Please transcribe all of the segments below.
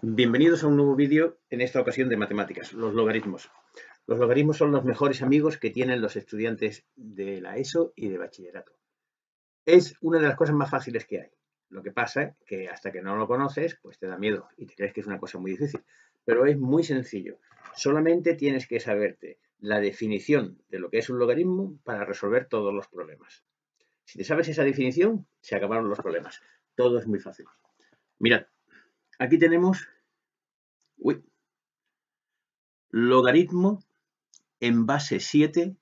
Bienvenidos a un nuevo vídeo, en esta ocasión de matemáticas, los logaritmos. Los logaritmos son los mejores amigos que tienen los estudiantes de la ESO y de bachillerato. Es una de las cosas más fáciles que hay. Lo que pasa es que hasta que no lo conoces, pues te da miedo y te crees que es una cosa muy difícil. Pero es muy sencillo. Solamente tienes que saberte la definición de lo que es un logaritmo para resolver todos los problemas. Si te sabes esa definición, se acabaron los problemas. Todo es muy fácil. Mirad, aquí tenemos logaritmo en base 7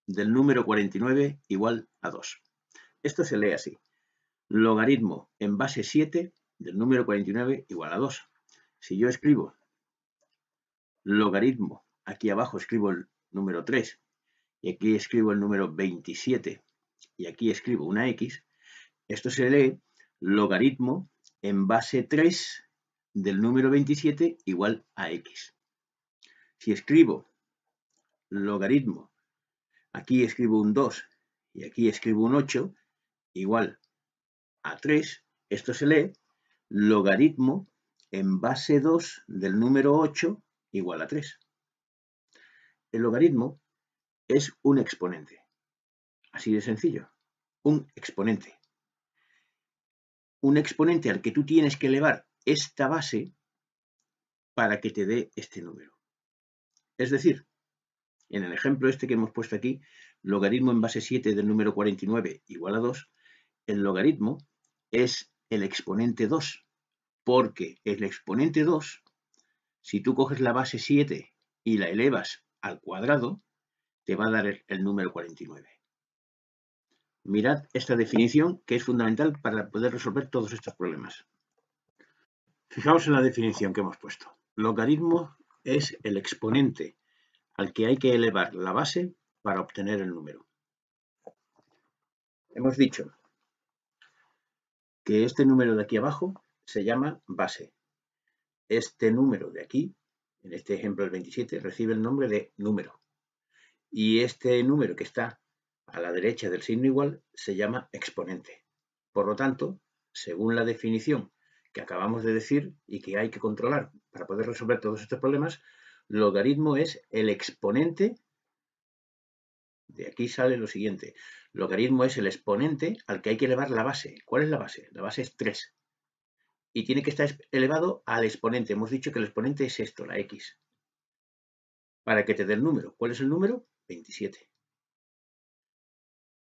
del número 49 igual a 2. Esto se lee así. Logaritmo en base 7 del número 49 igual a 2. Si yo escribo logaritmo, aquí abajo escribo el número 3 y aquí escribo el número 27 y aquí escribo una X, esto se lee logaritmo en base 3 del número 27 igual a X. Si escribo logaritmo, aquí escribo un 2 y aquí escribo un 8 igual a 3, esto se lee logaritmo en base 2 del número 8 igual a 3. El logaritmo es un exponente, así de sencillo, un exponente. Un exponente al que tú tienes que elevar esta base para que te dé este número. Es decir, en el ejemplo este que hemos puesto aquí, logaritmo en base 7 del número 49 igual a 2, el logaritmo es el exponente 2, porque el exponente 2, si tú coges la base 7 y la elevas al cuadrado, te va a dar el número 49. Mirad esta definición que es fundamental para poder resolver todos estos problemas. Fijaos en la definición que hemos puesto. Logaritmo es el exponente al que hay que elevar la base para obtener el número. Hemos dicho que este número de aquí abajo se llama base. Este número de aquí, en este ejemplo el 27, recibe el nombre de número. Y este número que está a la derecha del signo igual se llama exponente. Por lo tanto, según la definición que acabamos de decir y que hay que controlar para poder resolver todos estos problemas, logaritmo es el exponente. De aquí sale lo siguiente. Logaritmo es el exponente al que hay que elevar la base. ¿Cuál es la base? La base es 3. Y tiene que estar elevado al exponente. Hemos dicho que el exponente es esto, la X. Para que te dé el número. ¿Cuál es el número? 27.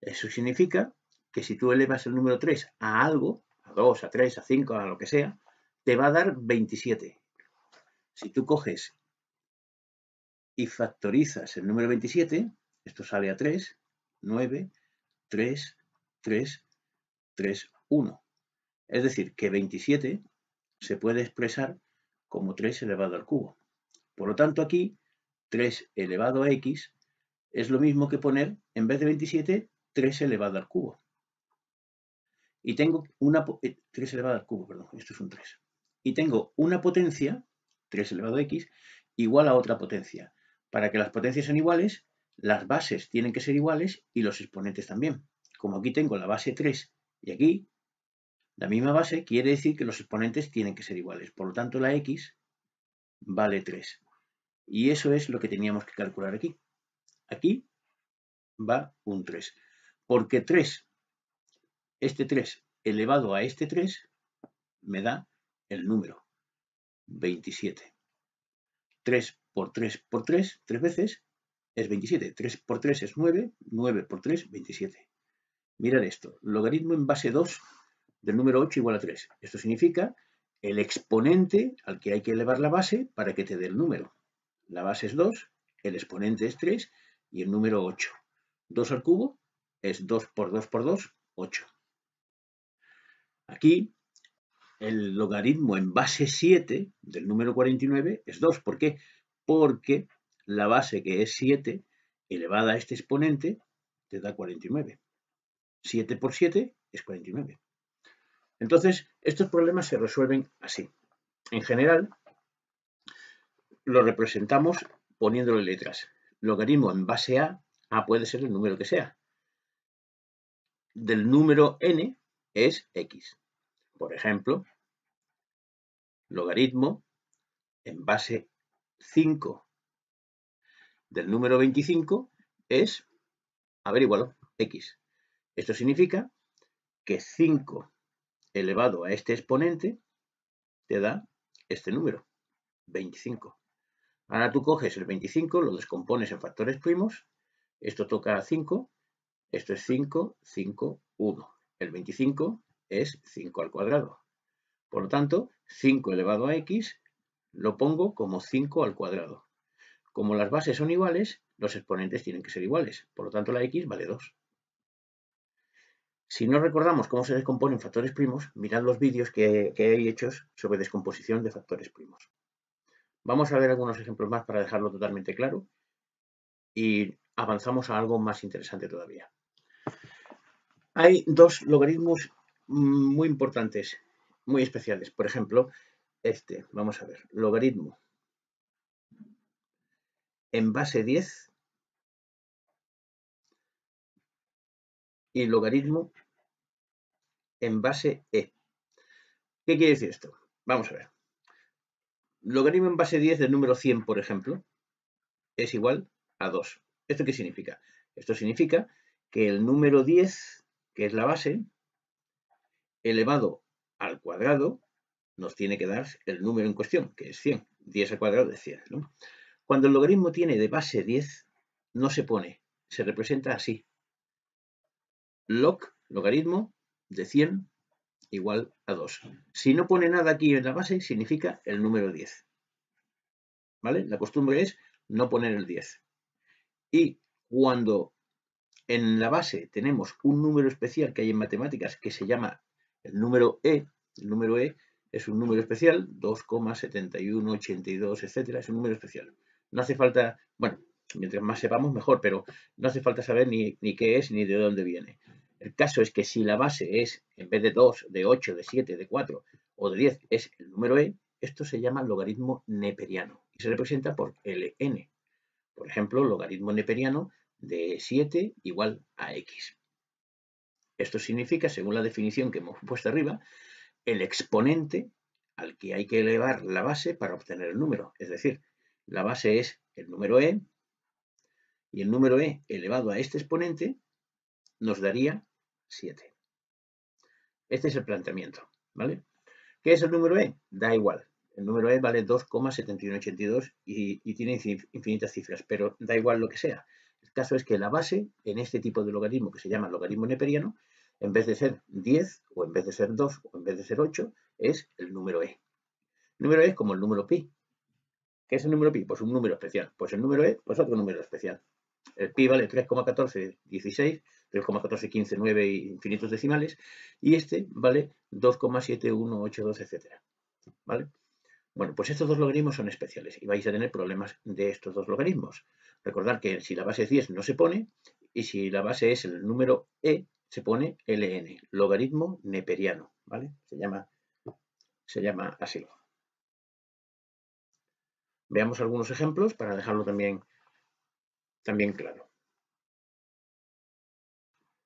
Eso significa que si tú elevas el número 3 a algo, a 2, a 3, a 5, a lo que sea, te va a dar 27. Si tú coges y factorizas el número 27, esto sale a 3, 9, 3, 3, 3, 1. Es decir, que 27 se puede expresar como 3 elevado al cubo. Por lo tanto, aquí 3 elevado a x es lo mismo que poner, en vez de 27, 3 elevado al cubo. Y tengo 3 elevado al cubo, perdón, esto es un 3. Y tengo una potencia, 3 elevado a x, igual a otra potencia. Para que las potencias sean iguales, las bases tienen que ser iguales y los exponentes también. Como aquí tengo la base 3 y aquí la misma base, quiere decir que los exponentes tienen que ser iguales. Por lo tanto, la x vale 3. Y eso es lo que teníamos que calcular aquí. Aquí va un 3. Porque 3, este 3 elevado a este 3, me da el número 27. 3 por 3 por 3, 3 veces, es 27. 3 por 3 es 9, 9 por 3, 27. Mirad esto, logaritmo en base 2 del número 8 igual a 3. Esto significa el exponente al que hay que elevar la base para que te dé el número. La base es 2, el exponente es 3 y el número 8. 2 al cubo es 2 por 2 por 2, 8. Aquí el logaritmo en base 7 del número 49 es 2. ¿Por qué? Porque la base, que es 7, elevada a este exponente, te da 49. 7 por 7 es 49. Entonces, estos problemas se resuelven así. En general, lo representamos poniéndole letras. Logaritmo en base a puede ser el número que sea. Del número n es x. Por ejemplo, logaritmo en base 5 del número 25 es, averígualo, x. Esto significa que 5 elevado a este exponente te da este número, 25. Ahora tú coges el 25, lo descompones en factores primos, esto toca 5, esto es 5, 5, 1. El 25 es 5 al cuadrado. Por lo tanto, 5 elevado a x lo pongo como 5 al cuadrado. Como las bases son iguales, los exponentes tienen que ser iguales. Por lo tanto, la x vale 2. Si no recordamos cómo se descomponen factores primos, mirad los vídeos que hay hechos sobre descomposición de factores primos. Vamos a ver algunos ejemplos más para dejarlo totalmente claro y avanzamos a algo más interesante todavía. Hay dos logaritmos muy importantes, muy especiales. Por ejemplo, vamos a ver, logaritmo en base 10 y logaritmo en base e. ¿Qué quiere decir esto? Vamos a ver. Logaritmo en base 10 del número 100, por ejemplo, es igual a 2. ¿Esto qué significa? Esto significa que el número 10, que es la base, elevado al cuadrado, nos tiene que dar el número en cuestión, que es 100. 10 al cuadrado es 100, ¿no? Cuando el logaritmo tiene de base 10, no se pone, se representa así. Log, logaritmo de 100 igual a 2. Si no pone nada aquí en la base, significa el número 10. ¿Vale? La costumbre es no poner el 10. Y cuando en la base tenemos un número especial que hay en matemáticas que se llama el número E es un número especial, 2,7182, etcétera, es un número especial. No hace falta, bueno, mientras más sepamos mejor, pero no hace falta saber ni qué es ni de dónde viene. El caso es que si la base es, en vez de 2, de 8, de 7, de 4 o de 10, es el número E, esto se llama logaritmo neperiano y se representa por Ln. Por ejemplo, logaritmo neperiano de 7 igual a x. Esto significa, según la definición que hemos puesto arriba, el exponente al que hay que elevar la base para obtener el número. Es decir, la base es el número e y el número e elevado a este exponente nos daría 7. Este es el planteamiento, ¿vale? ¿Qué es el número e? Da igual. El número e vale 2,7182 y tiene infinitas cifras, pero da igual lo que sea. El caso es que la base en este tipo de logaritmo que se llama logaritmo neperiano, en vez de ser 10 o en vez de ser 2 o en vez de ser 8, es el número e. El número e es como el número pi. ¿Qué es el número pi? Pues un número especial. Pues el número e, pues otro número especial. El pi vale 3,1416, 3,1415, 9 infinitos decimales, y este vale 2,7182, etcétera. ¿Vale? Bueno, pues estos dos logaritmos son especiales y vais a tener problemas de estos dos logaritmos. Recordad que si la base es 10 no se pone, y si la base es el número e, se pone ln, logaritmo neperiano, ¿vale? Se llama así. Veamos algunos ejemplos para dejarlo también claro.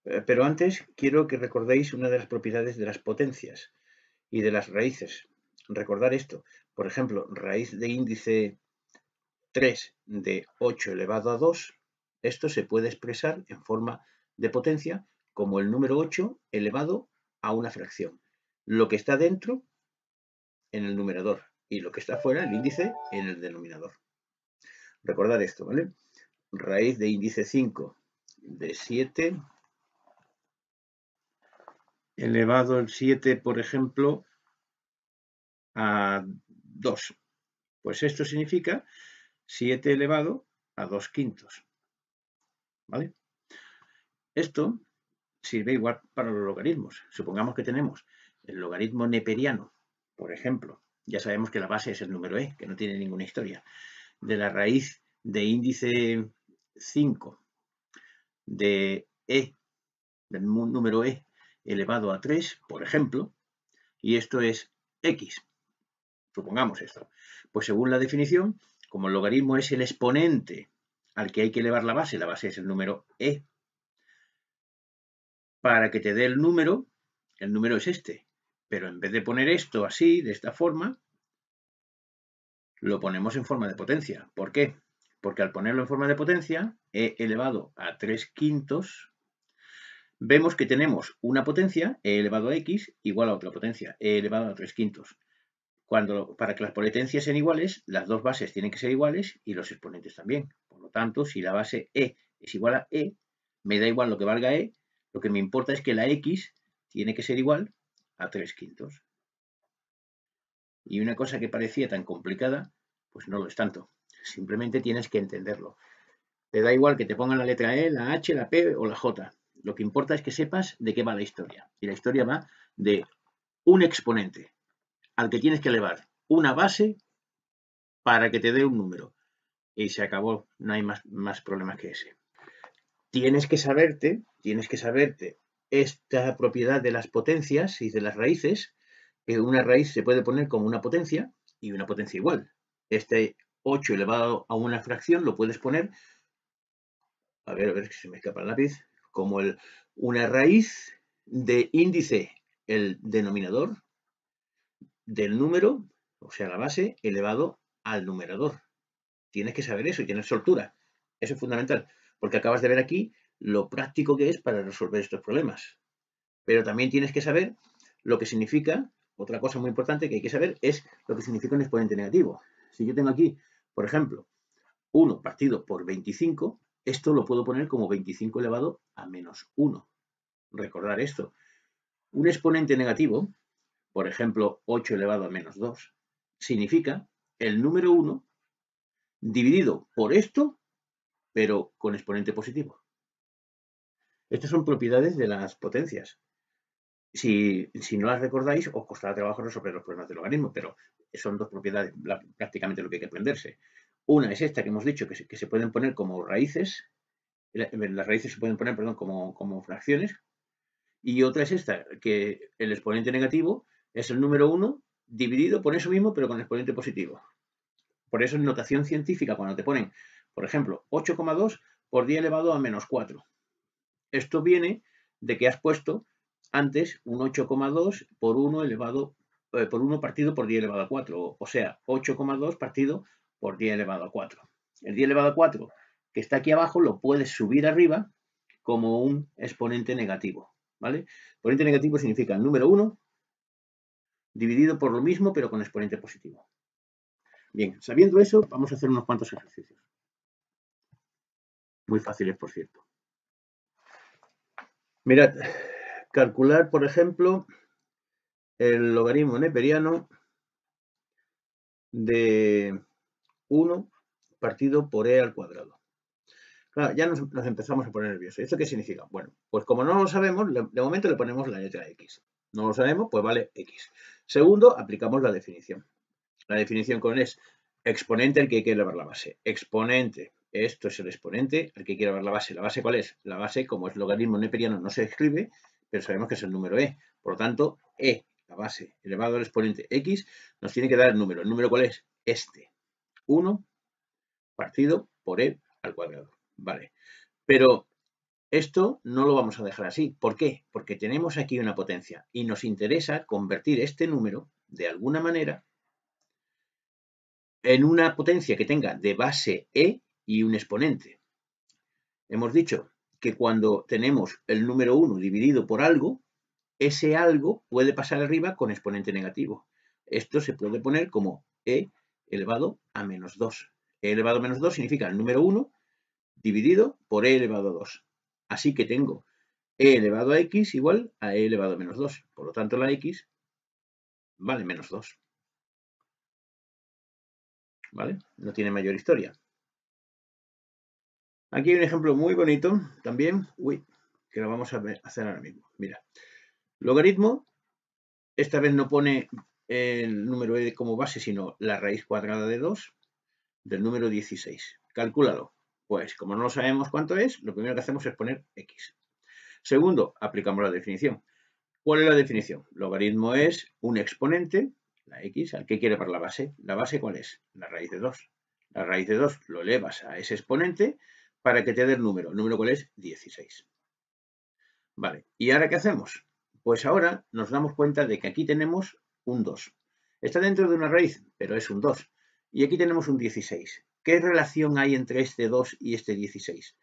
Pero antes quiero que recordéis una de las propiedades de las potencias y de las raíces. Recordar esto. Por ejemplo, raíz de índice 3 de 8 elevado a 2, esto se puede expresar en forma de potencia como el número 8 elevado a una fracción. Lo que está dentro en el numerador y lo que está fuera, el índice, en el denominador. Recordar esto, ¿vale? Raíz de índice 5 de 7 elevado al 7, por ejemplo, a 2. Pues esto significa 7 elevado a 2 quintos. ¿Vale? Esto sirve igual para los logaritmos. Supongamos que tenemos el logaritmo neperiano, por ejemplo. Ya sabemos que la base es el número e, que no tiene ninguna historia. De la raíz de índice 5 de e, del número e elevado a 3, por ejemplo, y esto es x. Supongamos esto. Pues según la definición, como el logaritmo es el exponente al que hay que elevar la base es el número e, para que te dé el número es este. Pero en vez de poner esto así, de esta forma, lo ponemos en forma de potencia. ¿Por qué? Porque al ponerlo en forma de potencia, e elevado a 3/5, vemos que tenemos una potencia, e elevado a x, igual a otra potencia, e elevado a 3/5. Para que las potencias sean iguales, las dos bases tienen que ser iguales y los exponentes también. Por lo tanto, si la base e es igual a e, me da igual lo que valga e, lo que me importa es que la x tiene que ser igual a 3/5. Y una cosa que parecía tan complicada, pues no lo es tanto. Simplemente tienes que entenderlo. Te da igual que te pongan la letra E, la H, la P o la J. Lo que importa es que sepas de qué va la historia. Y la historia va de un exponente al que tienes que elevar una base para que te dé un número. Y se acabó. No hay más problemas que ese. Tienes que saberte esta propiedad de las potencias y de las raíces, que una raíz se puede poner como una potencia y una potencia igual. Este 8 elevado a una fracción lo puedes poner, a ver si se me escapa el lápiz, como una raíz de índice, el denominador del número, o sea, la base, elevado al numerador. Tienes que saber eso y tener soltura. Eso es fundamental, porque acabas de ver aquí lo práctico que es para resolver estos problemas. Pero también tienes que saber lo que significa, otra cosa muy importante que hay que saber es lo que significa un exponente negativo. Si yo tengo aquí, por ejemplo, 1 partido por 25, esto lo puedo poner como 25 elevado a menos 1. Recordar esto. Un exponente negativo, por ejemplo, 8 elevado a menos 2, significa el número 1 dividido por esto, pero con exponente positivo. Estas son propiedades de las potencias. Si no las recordáis, os costará trabajo resolver los problemas del logaritmo, pero son dos propiedades prácticamente lo que hay que aprenderse. Una es esta que hemos dicho, que se pueden poner como raíces, las raíces se pueden poner, perdón, como fracciones, y otra es esta, que el exponente negativo es el número 1 dividido por eso mismo, pero con exponente positivo. Por eso en notación científica, cuando te ponen, por ejemplo, 8,2 por 10 elevado a menos 4. Esto viene de que has puesto antes un 8,2 por 1 elevado por 1 partido por 10 elevado a 4, o sea, 8,2 partido por 10 elevado a 4. El 10 elevado a 4 que está aquí abajo lo puedes subir arriba como un exponente negativo, ¿vale? Exponente negativo significa el número 1 dividido por lo mismo, pero con exponente positivo. Bien, sabiendo eso, vamos a hacer unos cuantos ejercicios. Muy fáciles, por cierto. Mirad, calcular, por ejemplo, el logaritmo neperiano de 1 partido por e al cuadrado. Claro, ya nos empezamos a poner nerviosos. ¿Esto qué significa? Bueno, pues como no lo sabemos, de momento le ponemos la letra X. No lo sabemos, pues vale X. Segundo, aplicamos la definición. La definición con es exponente al que hay que elevar la base. Exponente, esto es el exponente al que hay que elevar la base. ¿La base cuál es? La base, como es logaritmo neperiano, no se escribe, pero sabemos que es el número e. Por lo tanto, e, la base, elevado al exponente x, nos tiene que dar el número. ¿El número cuál es? Este. 1 partido por e al cuadrado. Vale. Pero esto no lo vamos a dejar así. ¿Por qué? Porque tenemos aquí una potencia y nos interesa convertir este número, de alguna manera, en una potencia que tenga de base e y un exponente. Hemos dicho que cuando tenemos el número 1 dividido por algo, ese algo puede pasar arriba con exponente negativo. Esto se puede poner como e elevado a menos 2. E elevado a menos 2 significa el número 1 dividido por e elevado a 2. Así que tengo e elevado a x igual a e elevado a menos 2. Por lo tanto, la x vale menos 2. ¿Vale? No tiene mayor historia. Aquí hay un ejemplo muy bonito también, que lo vamos a hacer ahora mismo. Mira, logaritmo, esta vez no pone el número e como base, sino la raíz cuadrada de 2 del número 16. Calcúlalo. Pues como no sabemos cuánto es, lo primero que hacemos es poner x. Segundo, aplicamos la definición. ¿Cuál es la definición? Logaritmo es un exponente, la x, al que quiere para la base. ¿La base cuál es? La raíz de 2. La raíz de 2 lo elevas a ese exponente para que te dé el número. ¿El número cuál es? 16. Vale, ¿y ahora qué hacemos? Pues ahora nos damos cuenta de que aquí tenemos un 2. Está dentro de una raíz, pero es un 2. Y aquí tenemos un 16. ¿Qué relación hay entre este 2 y este 16?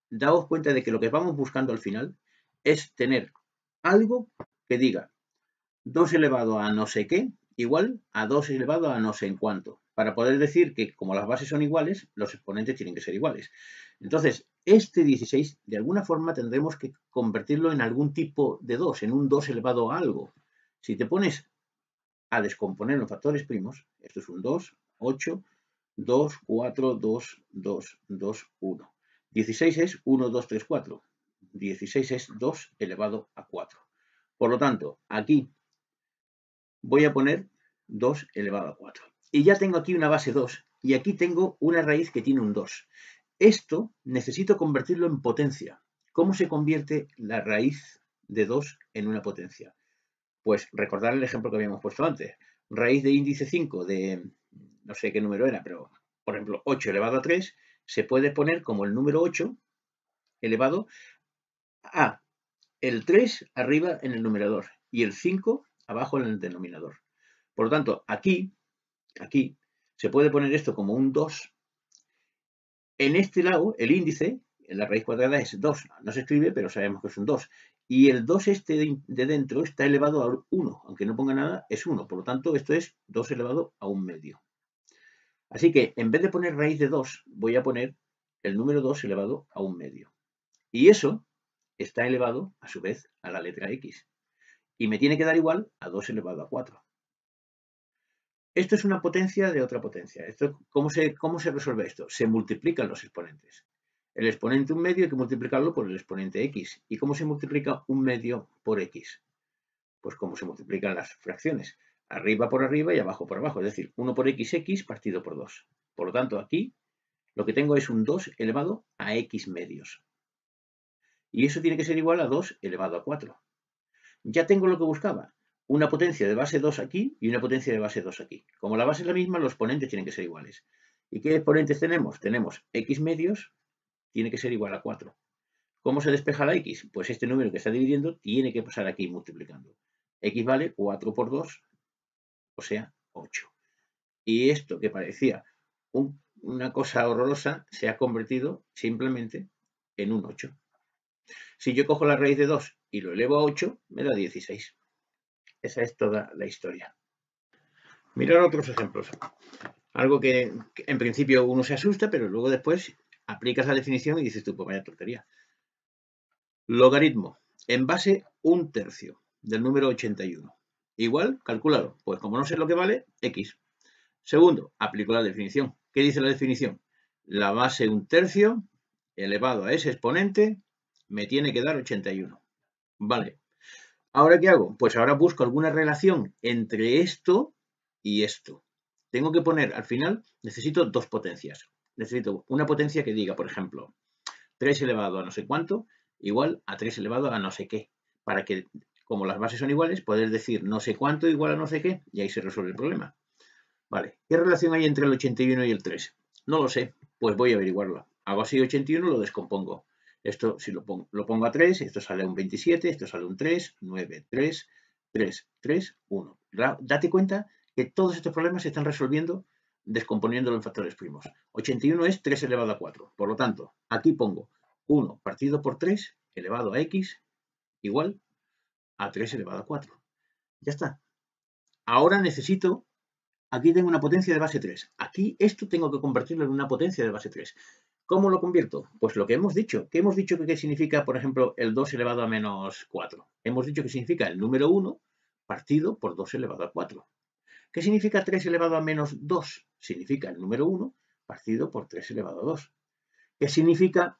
Daos cuenta de que lo que vamos buscando al final es tener algo que diga 2 elevado a no sé qué igual a 2 elevado a no sé en cuánto, para poder decir que como las bases son iguales, los exponentes tienen que ser iguales. Entonces, este 16, de alguna forma tendremos que convertirlo en algún tipo de 2, en un 2 elevado a algo. Si te pones a descomponer en factores primos, esto es un 2, 8, 2, 4, 2, 2, 2, 1. 16 es 1, 2, 3, 4. 16 es 2 elevado a 4. Por lo tanto, aquí voy a poner 2 elevado a 4. Y ya tengo aquí una base 2 y aquí tengo una raíz que tiene un 2. Esto necesito convertirlo en potencia. ¿Cómo se convierte la raíz de 2 en una potencia? Pues recordar el ejemplo que habíamos puesto antes. Raíz de índice 5 de, no sé qué número era, pero por ejemplo 8 elevado a 3 se puede poner como el número 8 elevado a el 3 arriba en el numerador y el 5 abajo en el denominador. Por lo tanto, aquí se puede poner esto como un 2. En este lado, el índice, en la raíz cuadrada es 2. No se escribe, pero sabemos que es un 2. Y el 2 este de dentro está elevado a 1. Aunque no ponga nada, es 1. Por lo tanto, esto es 2 elevado a 1 medio. Así que, en vez de poner raíz de 2, voy a poner el número 2 elevado a 1 medio. Y eso está elevado, a su vez, a la letra x. Y me tiene que dar igual a 2 elevado a 4. Esto es una potencia de otra potencia. ¿Cómo se resuelve esto? Se multiplican los exponentes. El exponente 1 medio hay que multiplicarlo por el exponente x. ¿Y cómo se multiplica 1 medio por x? Pues como se multiplican las fracciones. Arriba por arriba y abajo por abajo. Es decir, 1 por x partido por 2. Por lo tanto, aquí lo que tengo es un 2 elevado a x medios. Y eso tiene que ser igual a 2 elevado a 4. Ya tengo lo que buscaba. Una potencia de base 2 aquí y una potencia de base 2 aquí. Como la base es la misma, los exponentes tienen que ser iguales. ¿Y qué exponentes tenemos? Tenemos x medios, tiene que ser igual a 4. ¿Cómo se despeja la x? Pues este número que está dividiendo tiene que pasar aquí multiplicando. X vale 4 por 2, o sea, 8. Y esto que parecía una cosa horrorosa se ha convertido simplemente en un 8. Si yo cojo la raíz de 2 y lo elevo a 8, me da 16. Esa es toda la historia. Mirar otros ejemplos. Algo que en principio uno se asusta, pero luego después aplicas la definición y dices tú, pues vaya tontería. Logaritmo. En base 1/3 del número 81. Igual, calculado. Pues como no sé lo que vale, x. Segundo, aplico la definición. ¿Qué dice la definición? La base 1/3 elevado a ese exponente me tiene que dar 81. Vale. ¿Ahora qué hago? Pues ahora busco alguna relación entre esto y esto. Tengo que poner, al final, necesito dos potencias. Necesito una potencia que diga, por ejemplo, 3 elevado a no sé cuánto, igual a 3 elevado a no sé qué. Para que, como las bases son iguales, poder decir no sé cuánto igual a no sé qué, y ahí se resuelve el problema. Vale, ¿qué relación hay entre el 81 y el 3? No lo sé, pues voy a averiguarlo. Hago así 81, lo descompongo. Esto, si lo pongo a 3, esto sale un 27, esto sale un 3, 9, 3, 3, 3, 1. Date cuenta que todos estos problemas se están resolviendo descomponiéndolo en factores primos. 81 es 3 elevado a 4. Por lo tanto, aquí pongo 1 partido por 3 elevado a x igual a 3 elevado a 4. Ya está. Ahora necesito, aquí tengo una potencia de base 3. Aquí esto tengo que convertirlo en una potencia de base 3. ¿Cómo lo convierto? Pues lo que hemos dicho. ¿Qué hemos dicho que significa, por ejemplo, el 2 elevado a menos 4? Hemos dicho que significa el número 1 partido por 2 elevado a 4. ¿Qué significa 3 elevado a menos 2? Significa el número 1 partido por 3 elevado a 2. ¿Qué significa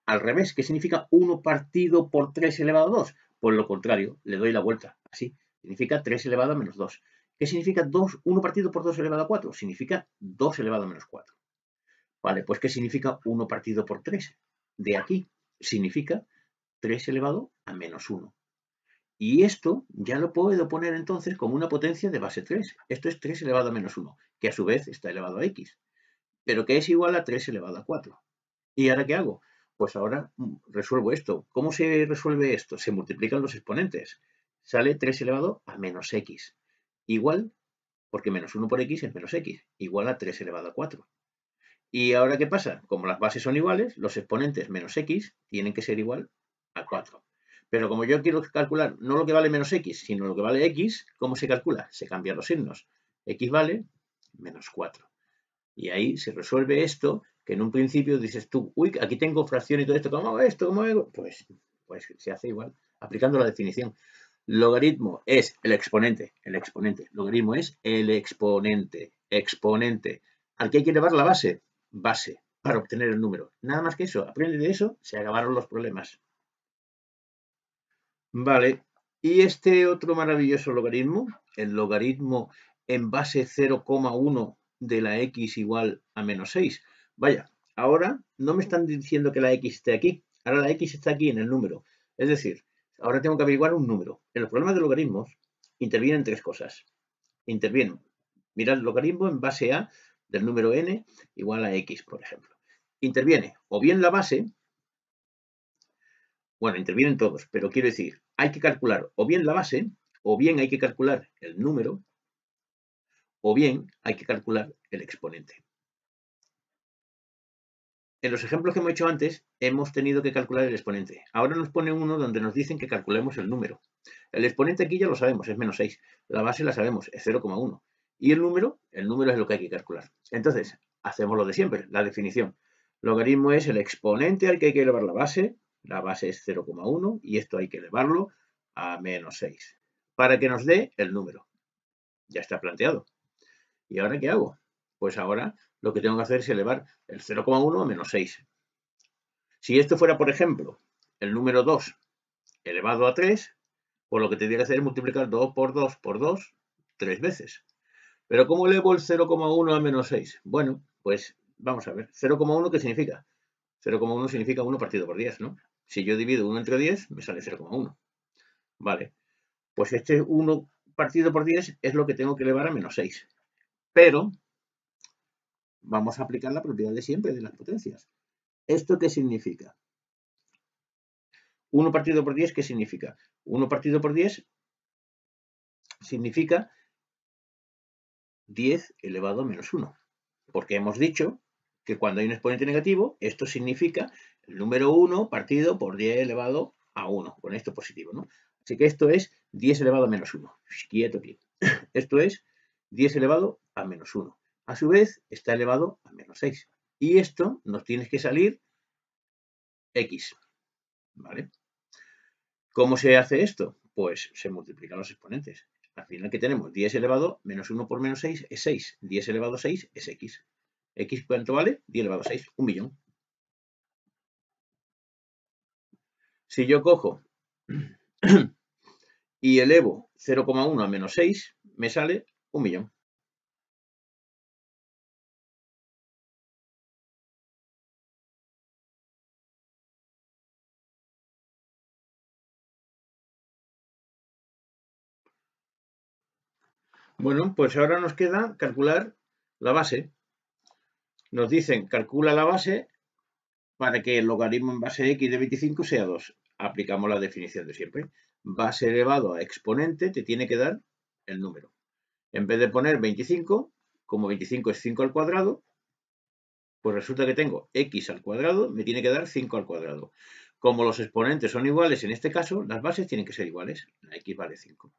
al revés? ¿Qué significa 1 partido por 3 elevado a 2? Pues lo contrario, le doy la vuelta. Así, significa 3 elevado a menos 2. ¿Qué significa 1 partido por 2 elevado a 4? Significa 2 elevado a menos 4. Vale, pues ¿qué significa 1 partido por 3? De aquí significa 3 elevado a menos 1. Y esto ya lo puedo poner entonces como una potencia de base 3. Esto es 3 elevado a menos 1, que a su vez está elevado a x, pero que es igual a 3 elevado a 4. ¿Y ahora qué hago? Pues ahora resuelvo esto. ¿Cómo se resuelve esto? Se multiplican los exponentes. Sale 3 elevado a menos x, igual porque menos 1 por x es menos x, igual a 3 elevado a 4. ¿Y ahora qué pasa? Como las bases son iguales, los exponentes menos x tienen que ser igual a 4. Pero como yo quiero calcular no lo que vale menos x, sino lo que vale x, ¿cómo se calcula? Se cambian los signos. X vale menos 4. Y ahí se resuelve esto, que en un principio dices tú, uy, aquí tengo fracción y todo esto, ¿cómo hago esto? ¿Cómo hago? Pues se hace igual, aplicando la definición. Logaritmo es el exponente. Logaritmo es el exponente. Exponente. ¿Al que hay que elevar la base? Base, para obtener el número. Nada más que eso. Aprende de eso, se acabaron los problemas. Vale. Y este otro maravilloso logaritmo, el logaritmo en base 0,1 de la x igual a menos 6. Vaya, ahora no me están diciendo que la x esté aquí. Ahora la x está aquí en el número. Es decir, ahora tengo que averiguar un número. En los problemas de logaritmos intervienen tres cosas. Intervienen, mirad, el logaritmo en base a del número n igual a x, por ejemplo. Interviene o bien la base, bueno, intervienen todos, pero quiero decir, hay que calcular o bien la base, o bien hay que calcular el número, o bien hay que calcular el exponente. En los ejemplos que hemos hecho antes, hemos tenido que calcular el exponente. Ahora nos pone uno donde nos dicen que calculemos el número. El exponente aquí ya lo sabemos, es menos 6. La base la sabemos, es 0,1. Y el número es lo que hay que calcular. Entonces, hacemos lo de siempre, la definición. Logaritmo es el exponente al que hay que elevar la base es 0,1 y esto hay que elevarlo a menos 6 para que nos dé el número. Ya está planteado. ¿Y ahora qué hago? Pues ahora lo que tengo que hacer es elevar el 0,1 a menos 6. Si esto fuera, por ejemplo, el número 2 elevado a 3, pues lo que tendría que hacer es multiplicar 2 por 2 por 2 3 veces. Pero ¿cómo elevo el 0,1 a menos 6? Bueno, pues vamos a ver. 0,1 ¿qué significa? 0,1 significa 1 partido por 10, ¿no? Si yo divido 1 entre 10, me sale 0,1. Vale. Pues este 1 partido por 10 es lo que tengo que elevar a menos 6. Pero vamos a aplicar la propiedad de siempre de las potencias. ¿Esto qué significa? 1 partido por 10, ¿qué significa? 1 partido por 10 significa 10 elevado a menos 1. Porque hemos dicho que cuando hay un exponente negativo, esto significa el número 1 partido por 10 elevado a 1, con esto positivo, ¿no? Así que esto es 10 elevado a menos 1. Quieto aquí. Esto es 10 elevado a menos 1. A su vez, está elevado a menos 6. Y esto nos tiene que salir x. ¿Vale? ¿Cómo se hace esto? Pues se multiplican los exponentes. Al final, ¿qué tenemos? 10 elevado menos 1 por menos 6 es 6. 10 elevado a 6 es x. ¿X cuánto vale? 10 elevado a 6, 1 millón. Si yo cojo y elevo 0,1 a menos 6, me sale 1 millón. Bueno, pues ahora nos queda calcular la base. Nos dicen, calcula la base para que el logaritmo en base x de 25 sea 2. Aplicamos la definición de siempre. Base elevado a exponente te tiene que dar el número. En vez de poner 25, como 25 es 5 al cuadrado, pues resulta que tengo x al cuadrado, me tiene que dar 5 al cuadrado. Como los exponentes son iguales en este caso, las bases tienen que ser iguales. La x vale 5.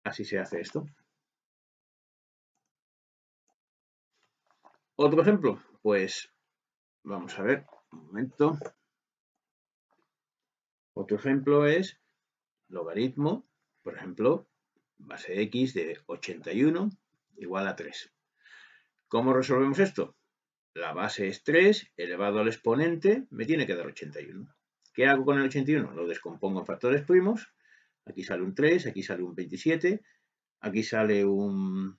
Así se hace esto. ¿Otro ejemplo? Pues vamos a ver, un momento. Otro ejemplo es logaritmo, por ejemplo, base x de 81 igual a 3. ¿Cómo resolvemos esto? La base es 3 elevado al exponente, me tiene que dar 81. ¿Qué hago con el 81? Lo descompongo en factores primos. Aquí sale un 3, aquí sale un 27, aquí sale un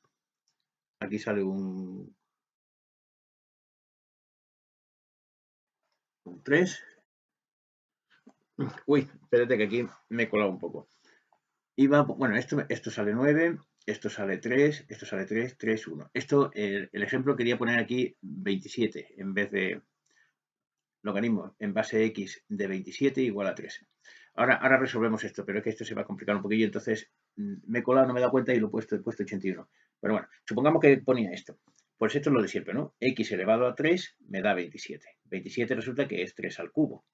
3. Uy, espérate que aquí me he colado un poco. Bueno, esto sale 9, esto sale 3, esto sale 3, 3, 1. El ejemplo quería poner aquí 27 en vez de logaritmo en base x de 27 igual a 3. Ahora resolvemos esto, pero es que esto se va a complicar un poquillo, entonces me he colado, no me he dado cuenta y lo he puesto 81. Pero bueno, supongamos que ponía esto. Pues esto es lo de siempre, ¿no? X elevado a 3 me da 27. 27 resulta que es 3 al cubo.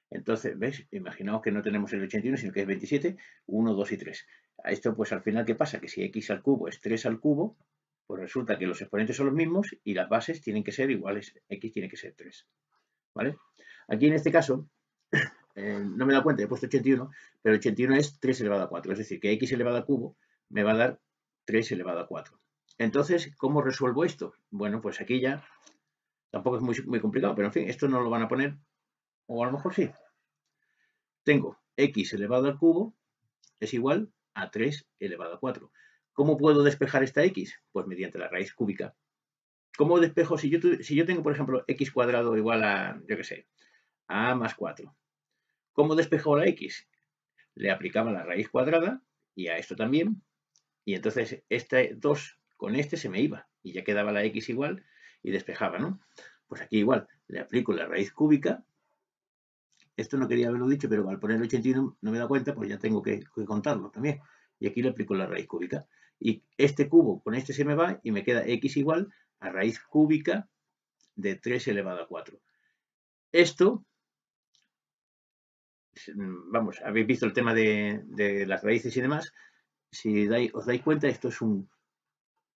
Entonces, ¿ves? Imaginaos que no tenemos el 81, sino que es 27, 1, 2 y 3. A esto, pues al final, ¿qué pasa? Que si x al cubo es 3 al cubo, pues resulta que los exponentes son los mismos y las bases tienen que ser iguales. X tiene que ser 3. ¿Vale? Aquí en este caso, no me he dado cuenta, he puesto 81, pero 81 es 3 elevado a 4. Es decir, que x elevado a cubo me va a dar 3 elevado a 4. Entonces, ¿cómo resuelvo esto? Bueno, pues aquí ya tampoco es muy complicado, pero en fin, esto no lo van a poner, o a lo mejor sí. Tengo x elevado al cubo es igual a 3 elevado a 4. ¿Cómo puedo despejar esta x? Pues mediante la raíz cúbica. ¿Cómo despejo? Si yo tengo, por ejemplo, x cuadrado igual a, yo qué sé, a más 4. ¿Cómo despejo la x? Le aplicaba la raíz cuadrada y a esto también. Y entonces este 2 con este se me iba y ya quedaba la x igual y despejaba, ¿no? Pues aquí igual, le aplico la raíz cúbica. Esto no quería haberlo dicho, pero al poner 81 no me da cuenta, pues ya tengo que contarlo también. Y aquí le aplico la raíz cúbica. Y este cubo con este se me va y me queda x igual a raíz cúbica de 3 elevado a 4. Esto, vamos, habéis visto el tema de las raíces y demás. Si os dais cuenta, esto es un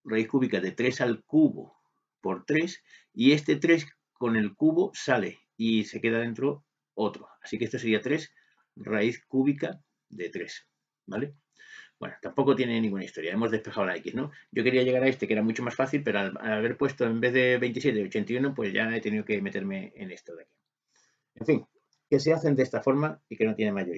raíz cúbica de 3 al cubo por 3 y este 3 con el cubo sale y se queda dentro otro. Así que esto sería 3 raíz cúbica de 3, ¿vale? Bueno, tampoco tiene ninguna historia, hemos despejado la x, ¿no? Yo quería llegar a este que era mucho más fácil, pero al haber puesto en vez de 27, 81, pues ya he tenido que meterme en esto de aquí. En fin, que se hacen de esta forma y que no tiene mayor historia.